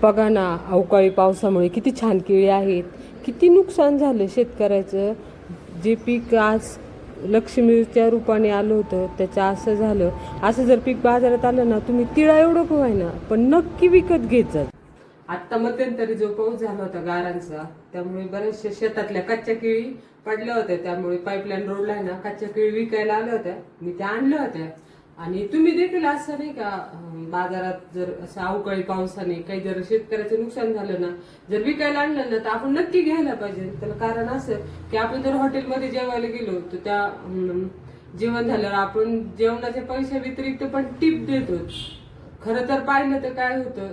बघा ना, अवकाळी पावसामुळे किती छान केळी आहेत. किती नुकसान झालं शेतकऱ्याचं. जे पीक आज लक्ष्मीच्या रूपाने आलं होतं त्याचं असं झालं. असं जर पीक बाजारात आलं ना, तुम्ही तिळा एवढं पोहाय ना पण नक्की विकत घेत जा. आत्ता मध्यंतरी जो पाऊस झाला होता गारांचा, त्यामुळे बऱ्याचशा शेतातल्या कच्च्या केळी पडल्या होत्या. त्यामुळे पाईपलाईन रोडला आहे ना कच्च्या केळी विकायला आल्या होत्या. मी त्या आणल्या होत्या. आणि तुम्ही देखील असं नाही का, बाजारात जर असं अवकाळी पावसाने काही जर शेतकऱ्याचं नुकसान झालं ना, जर विकायला आणलं ना तर आपण नक्की घ्यायला पाहिजे. त्याला कारण असं की आपण जर हॉटेलमध्ये जेवायला गेलो तर त्या जेवण झाल्यावर आपण जेवणाच्या पैशा व्यतिरिक्त पण टिप देतो. खरं तर पाहिलं तर काय होतं,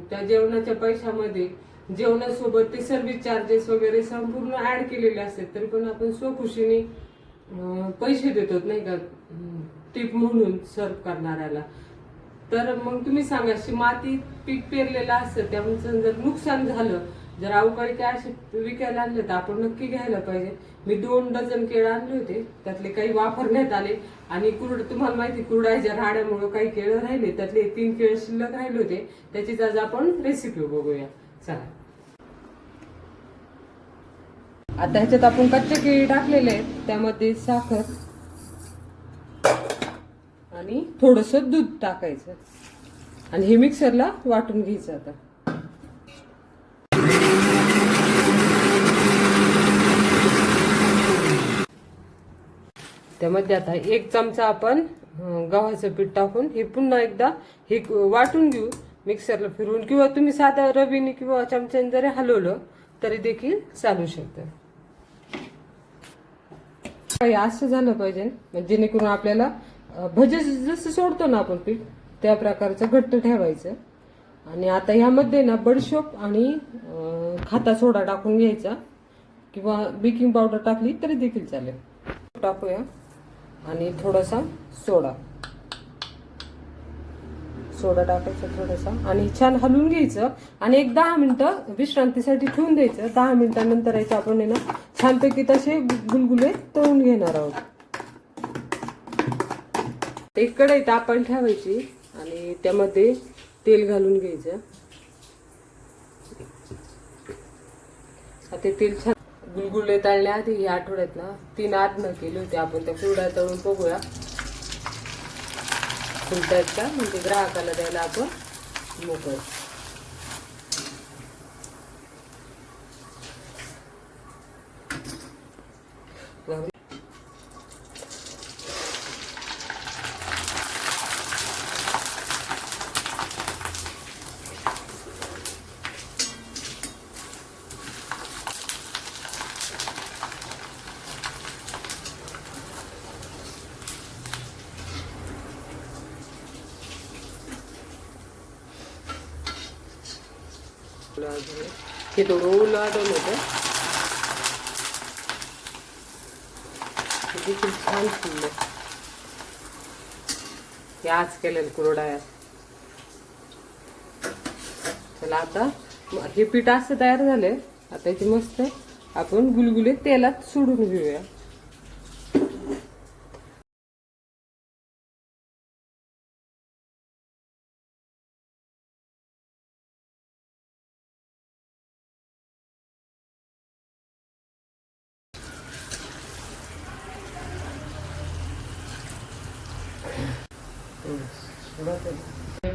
त्या जेवणाच्या पैशामध्ये जेवणासोबत ते सर्व्हिस चार्जेस वगैरे संपूर्ण ऍड केलेले असतात. तरी पण आपण स्वखुशीने पैसे देतो नाही का, टिप म्हणून सर्व करणाऱ्याला. तर मग तुम्ही सांगा, मातीत पीक पेरलेलं असतं त्यामुळे जर नुकसान झालं, जर अवकाळी काय असे विकायला आणले तर आपण नक्की घ्यायला पाहिजे. मी 2 डझन केळं आणले होते, त्यातले काही वापरण्यात आले आणि तुम्हाला माहिती कुरडाईच्या राड्यामुळे काही केळं राहिले, त्यातले 3 केळं शिल्लक राहिले होते. त्याचीच आज आपण रेसिपी बघूया. चला, आता ह्याच्यात आपण कच्चे केळी टाकलेले आहेत, त्यामध्ये साखर आणि थोडंसं दूध टाकायचं आणि हे मिक्सरला वाटून घ्यायचं. आता त्यामध्ये आता 1 चमचा आपण गव्हाचं पीठ टाकून हे पुन्हा एकदा हे वाटून घेऊ मिक्सरला फिरवून, किंवा तुम्ही साध्या रवीने किंवा चमच्याने जरी हलवलं तरी देखील चालू शकतं. असं झालं पाहिजे जेणेकरून आपल्याला भजे जसं सोडतो ना आपण पीठ त्या प्रकारचं घट्ट ठेवायचं. आणि आता ह्यामध्ये ना बडीशोप आणि खाता सोडा टाकून घ्यायचा, किंवा बेकिंग पावडर टाकली तरी देखील चालेल. टाकूया आणि थोडासा सोडा टाकायचा थोडासा आणि छान हलवून घ्यायचं आणि एक 10 मिनिटं विश्रांतीसाठी ठेवून द्यायचं. 10 मिनिटांनंतर यायचं आपण आहे ना छानपैकी तसे गुलगुले तळून घेणार आहोत. एक कढई तापायला ठेवायची आणि त्यामध्ये तेल घालून घ्यायचं. आता तेल छान गुलगुले तळण्याआधी या आठवड्यात ना 3 आदनं केले होते आपण. त्या कुरड्या तळून बघूया फुलतायत का, म्हणजे ग्राहकाला द्यायला आपण मोकळ. हे थोडं ओलं आढळलं होतं, देखील छान फुललं. हे आज केलेलं कुरडया. चला, आता हे पीठ असं तयार झालंय. आता याची मस्त आपण गुलगुले तेलात सोडून घेऊया.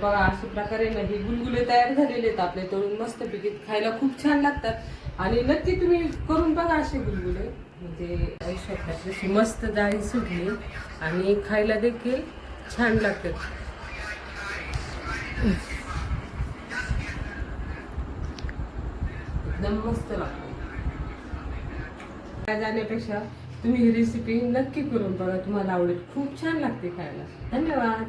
बघा, अशा प्रकारे ना हे गुलगुले तयार झालेले आहेत आपले तळून मस्तपैकी. खायला खूप छान लागतात आणि नक्की तुम्ही करून बघा असे गुलगुले. म्हणजे आयुष्यात मस्त जाळी सुटली आणि खायला देखील छान लागतात. एकदम मस्त लागतं. जाण्यापेक्षा तुम्ही ही रेसिपी नक्की करून बघा, तुम्हाला आवडेल. खूप छान लागते खायला. धन्यवाद.